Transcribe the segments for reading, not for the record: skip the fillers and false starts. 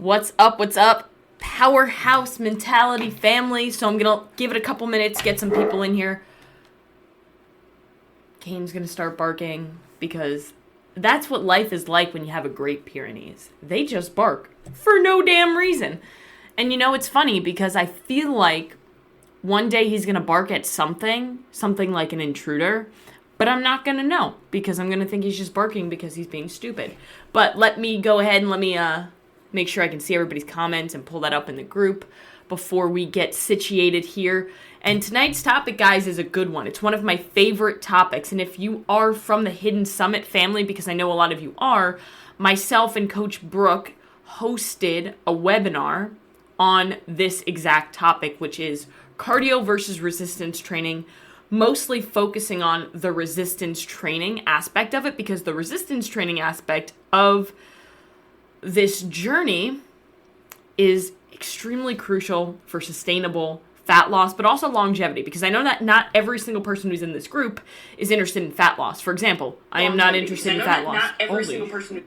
What's up? What's up? Powerhouse Mentality family. So I'm going to give it a couple minutes, get some people in here. Kane's going to start barking because that's what life is like when you have a Great Pyrenees. They just bark for no damn reason. And you know, it's funny because I feel like one day he's going to bark at something like an intruder, but I'm not going to know because I'm going to think he's just barking because he's being stupid. But let me go ahead and let me make sure I can see everybody's comments and pull that up in the group before we get situated here. And tonight's topic, guys, is a good one. It's one of my favorite topics. And if you are from the Hidden Summit family, because I know a lot of you are, myself and Coach Brooke hosted a webinar on this exact topic, which is cardio versus resistance training, mostly focusing on the resistance training aspect of it, because the resistance training aspect of this journey is extremely crucial for sustainable fat loss, but also longevity, because I know that not every single person who's in this group is interested in fat loss. For example, I am not interested in fat loss. Not every single person.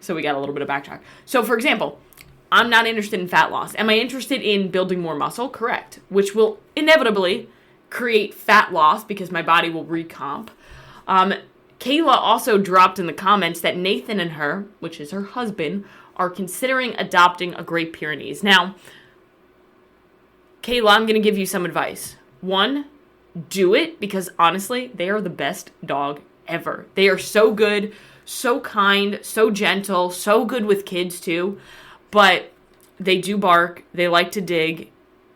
So we got a little bit of backtrack. So for example, I'm not interested in fat loss. Am I interested in building more muscle? Correct. Which will inevitably create fat loss because my body will recomp. Kayla also dropped in the comments that Nathan and her, which is her husband, are considering adopting a Great Pyrenees. Now, Kayla, I'm going to give you some advice. One, do it, because honestly, they are the best dog ever. They are so good, so kind, so gentle, so good with kids too. But they do bark, they like to dig,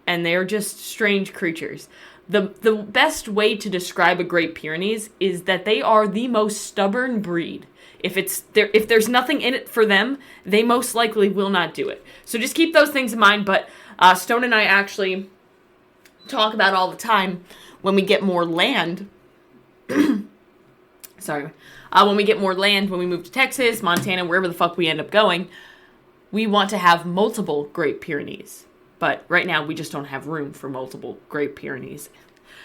and they are just strange creatures. The best way to describe a Great Pyrenees is that they are the most stubborn breed. If there's nothing in it for them, they most likely will not do it. So just keep those things in mind. But Stone and I actually talk about all the time when we get more land. Sorry. When we get more land, when we move to Texas, Montana, wherever the fuck we end up going, we want to have multiple Great Pyrenees. But right now, we just don't have room for multiple Great Pyrenees.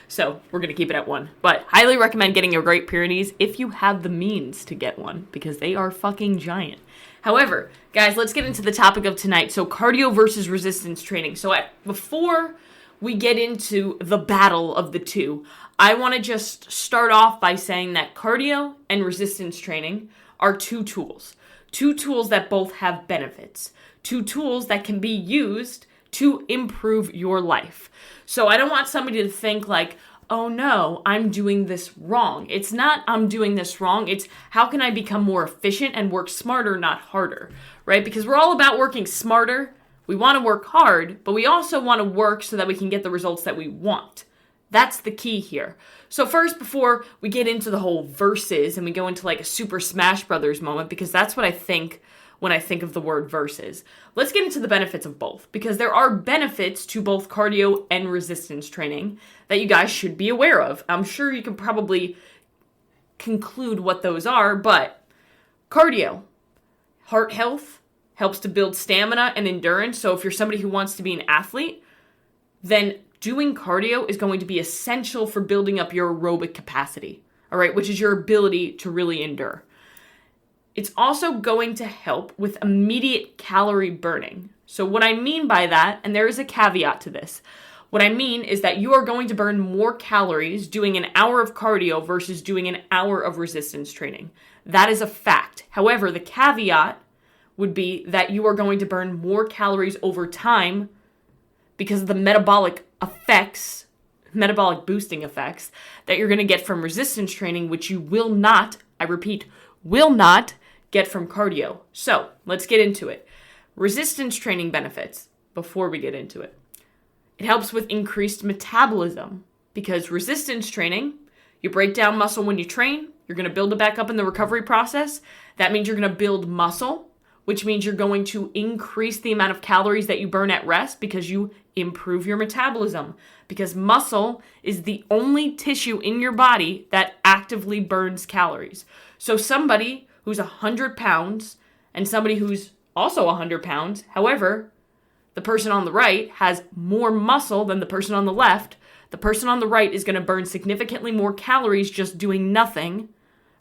So we're going to keep it at one. But highly recommend getting a Great Pyrenees if you have the means to get one, because they are fucking giant. However, guys, let's get into the topic of tonight. So cardio versus resistance training. So before we get into the battle of the two, I want to just start off by saying that cardio and resistance training are two tools. Two tools that both have benefits. Two tools that can be used to improve your life. So I don't want somebody to think like, oh no, I'm doing this wrong. It's not I'm doing this wrong. It's how can I become more efficient and work smarter, not harder, right? Because we're all about working smarter. We want to work hard, but we also want to work so that we can get the results that we want. That's the key here. So first, before we get into the whole versus and we go into like a Super Smash Brothers moment, because that's what I think when I think of the word versus. Let's get into the benefits of both, because there are benefits to both cardio and resistance training that you guys should be aware of. I'm sure you can probably conclude what those are, but cardio, heart health, helps to build stamina and endurance. So if you're somebody who wants to be an athlete, then doing cardio is going to be essential for building up your aerobic capacity, all right, which is your ability to really endure. It's also going to help with immediate calorie burning. So what I mean by that, and there is a caveat to this, what I mean is that you are going to burn more calories doing an hour of cardio versus doing an hour of resistance training. That is a fact. However, the caveat would be that you are going to burn more calories over time because of the metabolic boosting effects that you're going to get from resistance training, which you will not, I repeat, will not get from cardio. So let's get into it. Resistance training benefits before we get into it. It helps with increased metabolism, because resistance training, you break down muscle when you train, you're going to build it back up in the recovery process. That means you're going to build muscle, which means you're going to increase the amount of calories that you burn at rest because you improve your metabolism. Because muscle is the only tissue in your body that actively burns calories. So somebody who's 100 pounds and somebody who's also 100 pounds, however, the person on the right has more muscle than the person on the left, the person on the right is going to burn significantly more calories just doing nothing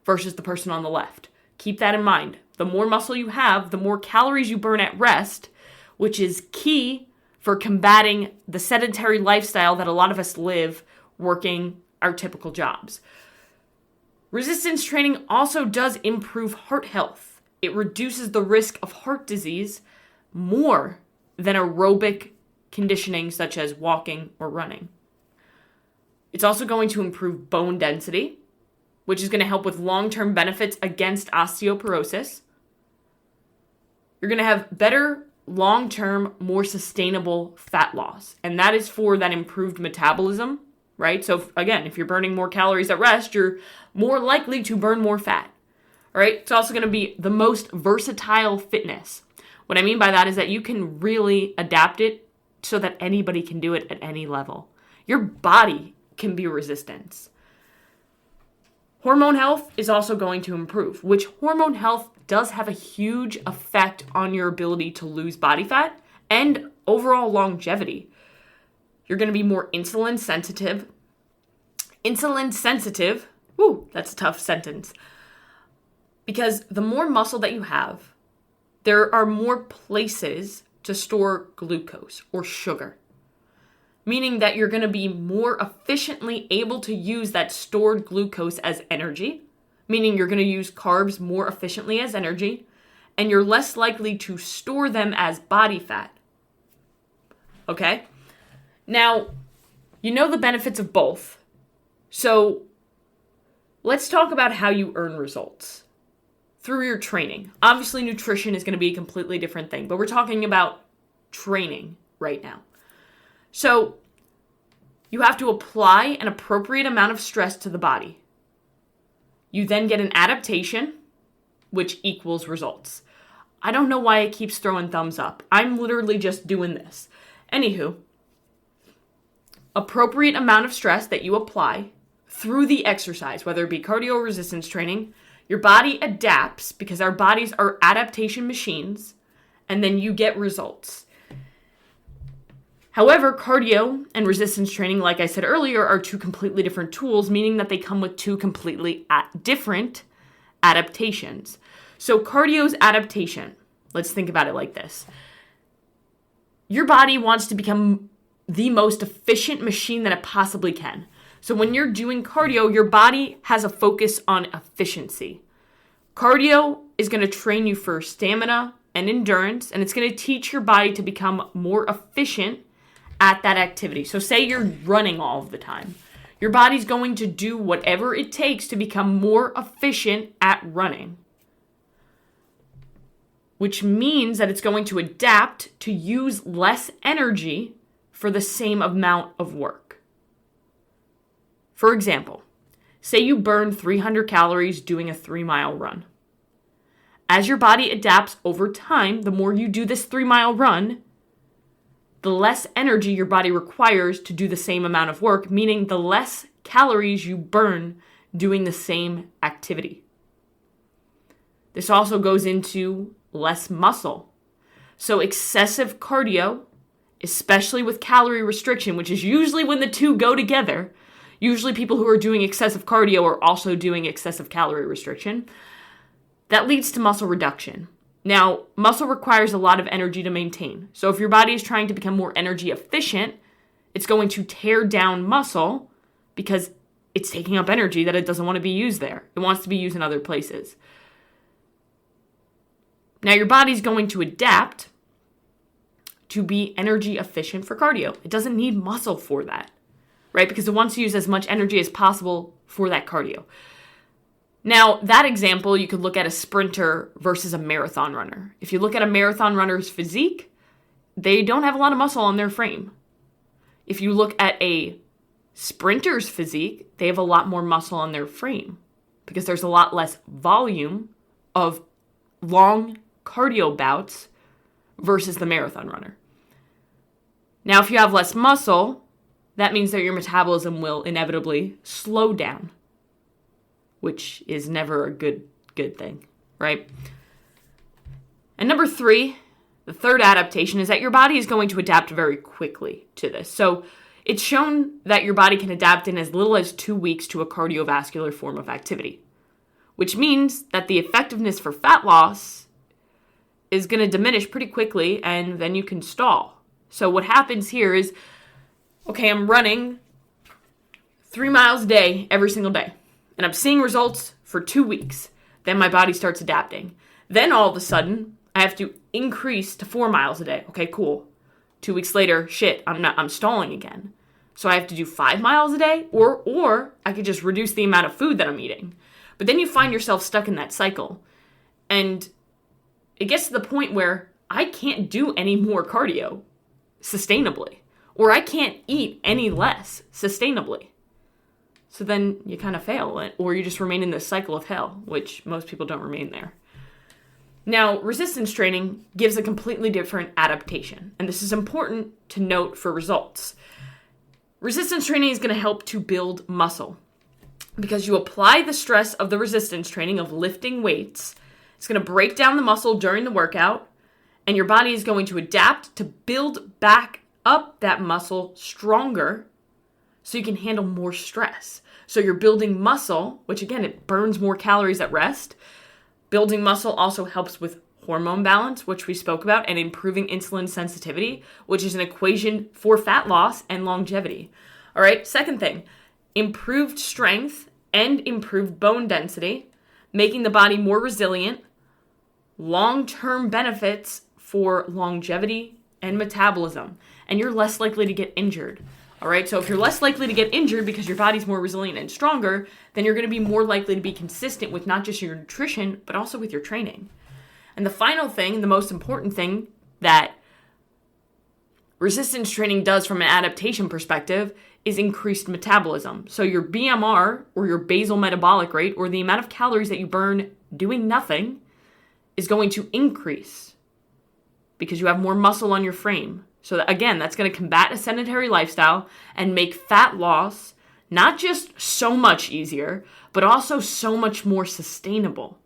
versus the person on the left. Keep that in mind. The more muscle you have, the more calories you burn at rest, which is key for combating the sedentary lifestyle that a lot of us live working our typical jobs. Resistance training also does improve heart health. It reduces the risk of heart disease more than aerobic conditioning such as walking or running. It's also going to improve bone density, which is going to help with long-term benefits against osteoporosis. You're going to have better long-term, more sustainable fat loss. And that is for that improved metabolism, right? So again, if you're burning more calories at rest, you're more likely to burn more fat, all right? It's also going to be the most versatile fitness. What I mean by that is that you can really adapt it so that anybody can do it at any level. Your body can be resistance. Hormone health is also going to improve, which hormone health does have a huge effect on your ability to lose body fat and overall longevity. You're going to be more insulin sensitive. Insulin sensitive, that's a tough sentence. Because the more muscle that you have, there are more places to store glucose or sugar. Meaning that you're going to be more efficiently able to use that stored glucose as energy, meaning you're going to use carbs more efficiently as energy, and you're less likely to store them as body fat. Okay? Now, you know the benefits of both. So, let's talk about how you earn results through your training. Obviously, nutrition is going to be a completely different thing, but we're talking about training right now. So, you have to apply an appropriate amount of stress to the body. You then get an adaptation, which equals results. I don't know why it keeps throwing thumbs up. I'm literally just doing this. Anywho, appropriate amount of stress that you apply through the exercise, whether it be cardio or resistance training, your body adapts because our bodies are adaptation machines, and then you get results. However, cardio and resistance training, like I said earlier, are two completely different tools, meaning that they come with two completely different adaptations. So cardio's adaptation, let's think about it like this. Your body wants to become the most efficient machine that it possibly can. So when you're doing cardio, your body has a focus on efficiency. Cardio is going to train you for stamina and endurance, and it's going to teach your body to become more efficient at that activity. So say you're running all of the time. Your body's going to do whatever it takes to become more efficient at running, which means that it's going to adapt to use less energy for the same amount of work. For example, say you burn 300 calories doing a 3-mile run. As your body adapts over time, the more you do this 3-mile run, the less energy your body requires to do the same amount of work, meaning the less calories you burn doing the same activity. This also goes into less muscle. So excessive cardio, especially with calorie restriction, which is usually when the two go together, usually people who are doing excessive cardio are also doing excessive calorie restriction, that leads to muscle reduction. Now, muscle requires a lot of energy to maintain. So if your body is trying to become more energy efficient, it's going to tear down muscle because it's taking up energy that it doesn't want to be used there. It wants to be used in other places. Now, your body's going to adapt to be energy efficient for cardio. It doesn't need muscle for that, right? Because it wants to use as much energy as possible for that cardio. Now, that example, you could look at a sprinter versus a marathon runner. If you look at a marathon runner's physique, they don't have a lot of muscle on their frame. If you look at a sprinter's physique, they have a lot more muscle on their frame because there's a lot less volume of long cardio bouts versus the marathon runner. Now, if you have less muscle, that means that your metabolism will inevitably slow down, which is never a good thing, right? And number 3, the third adaptation is that your body is going to adapt very quickly to this. So it's shown that your body can adapt in as little as 2 weeks to a cardiovascular form of activity, which means that the effectiveness for fat loss is going to diminish pretty quickly, and then you can stall. So what happens here is, okay, I'm running 3 miles a day every single day, and I'm seeing results for 2 weeks. Then my body starts adapting. Then all of a sudden, I have to increase to 4 miles a day. Okay, cool. 2 weeks later, shit, I'm stalling again. So I have to do 5 miles a day, or I could just reduce the amount of food that I'm eating. But then you find yourself stuck in that cycle. And it gets to the point where I can't do any more cardio sustainably, or I can't eat any less sustainably. So then you kind of fail, or you just remain in this cycle of hell, which most people don't remain there. Now, resistance training gives a completely different adaptation, and this is important to note for results. Resistance training is going to help to build muscle because you apply the stress of the resistance training of lifting weights. It's going to break down the muscle during the workout, and your body is going to adapt to build back up that muscle stronger so you can handle more stress. So you're building muscle, which again, it burns more calories at rest. Building muscle also helps with hormone balance, which we spoke about, and improving insulin sensitivity, which is an equation for fat loss and longevity. All right, second thing, improved strength and improved bone density, making the body more resilient, long-term benefits for longevity and metabolism, and you're less likely to get injured. All right, so if you're less likely to get injured because your body's more resilient and stronger, then you're going to be more likely to be consistent with not just your nutrition, but also with your training. And the final thing, the most important thing that resistance training does from an adaptation perspective is increased metabolism. So your BMR, or your basal metabolic rate, or the amount of calories that you burn doing nothing, is going to increase because you have more muscle on your frame. So that, again, that's going to combat a sedentary lifestyle and make fat loss not just so much easier, but also so much more sustainable.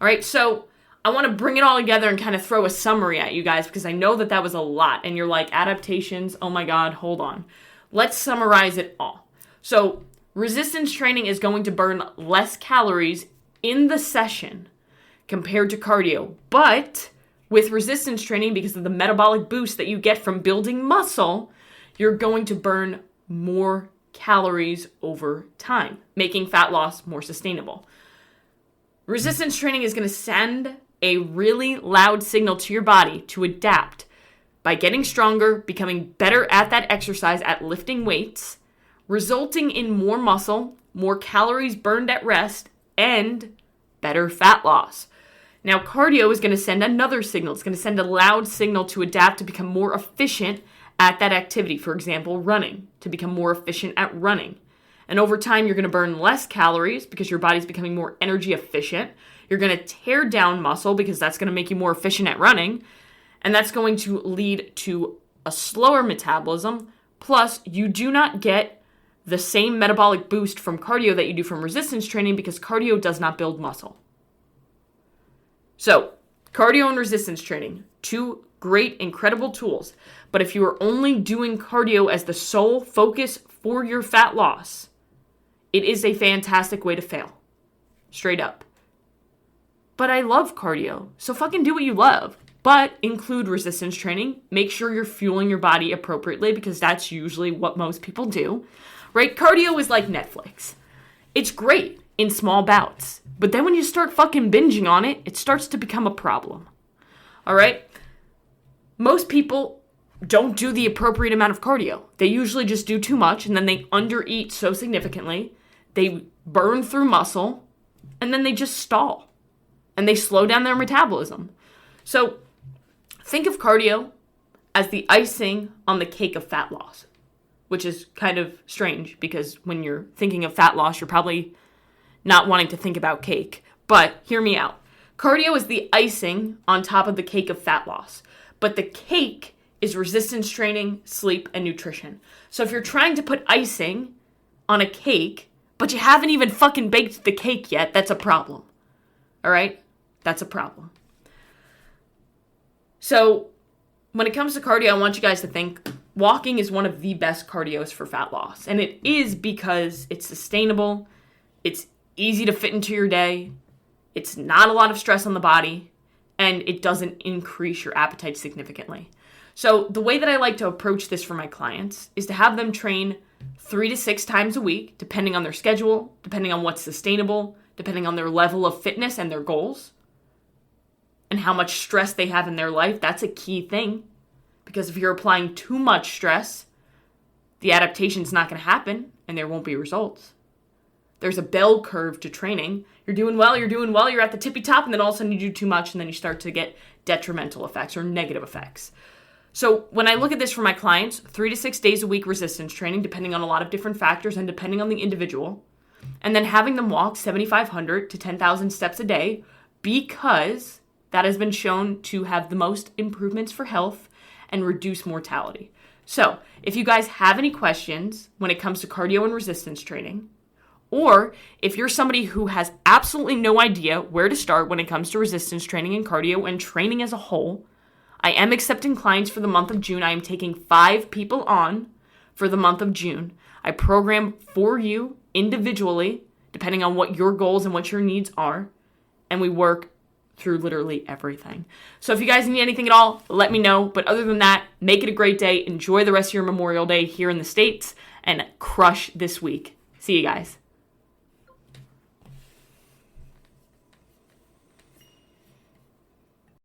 All right, so I want to bring it all together and kind of throw a summary at you guys because I know that was a lot. And you're like, adaptations, oh my God, hold on. Let's summarize it all. So resistance training is going to burn less calories in the session compared to cardio, but with resistance training, because of the metabolic boost that you get from building muscle, you're going to burn more calories over time, making fat loss more sustainable. Resistance training is going to send a really loud signal to your body to adapt by getting stronger, becoming better at that exercise, at lifting weights, resulting in more muscle, more calories burned at rest, and better fat loss. Now, cardio is going to send another signal. It's going to send a loud signal to adapt to become more efficient at that activity. For example, running, to become more efficient at running. And over time, you're going to burn less calories because your body's becoming more energy efficient. You're going to tear down muscle because that's going to make you more efficient at running. And that's going to lead to a slower metabolism. Plus, you do not get the same metabolic boost from cardio that you do from resistance training because cardio does not build muscle. So, cardio and resistance training, two great, incredible tools. But if you are only doing cardio as the sole focus for your fat loss, it is a fantastic way to fail. Straight up. But I love cardio, so fucking do what you love. But include resistance training. Make sure you're fueling your body appropriately because that's usually what most people do. Right? Cardio is like Netflix. It's great in small bouts. But then when you start fucking binging on it, it starts to become a problem. All right? Most people don't do the appropriate amount of cardio. They usually just do too much, and then they undereat so significantly. They burn through muscle, and then they just stall. And they slow down their metabolism. So think of cardio as the icing on the cake of fat loss, which is kind of strange because when you're thinking of fat loss, you're probably not wanting to think about cake. But hear me out. Cardio is the icing on top of the cake of fat loss. But the cake is resistance training, sleep, and nutrition. So if you're trying to put icing on a cake, but you haven't even fucking baked the cake yet, that's a problem. All right? That's a problem. So when it comes to cardio, I want you guys to think walking is one of the best cardios for fat loss. And it is because it's sustainable, it's easy to fit into your day. It's not a lot of stress on the body, and it doesn't increase your appetite significantly. So the way that I like to approach this for my clients is to have them train 3 to 6 times a week, depending on their schedule, depending on what's sustainable, depending on their level of fitness and their goals, and how much stress they have in their life. That's a key thing, because if you're applying too much stress, the adaptation's not going to happen, and there won't be results. There's a bell curve to training. You're doing well, you're at the tippy top, and then all of a sudden you do too much, and then you start to get detrimental effects or negative effects. So when I look at this for my clients, 3 to 6 days a week resistance training, depending on a lot of different factors and depending on the individual, and then having them walk 7,500 to 10,000 steps a day, because that has been shown to have the most improvements for health and reduce mortality. So if you guys have any questions when it comes to cardio and resistance training, or if you're somebody who has absolutely no idea where to start when it comes to resistance training and cardio and training as a whole, I am accepting clients for the month of June. I am taking 5 people on for the month of June. I program for you individually, depending on what your goals and what your needs are, and we work through literally everything. So if you guys need anything at all, let me know. But other than that, make it a great day. Enjoy the rest of your Memorial Day here in the States and crush this week. See you guys.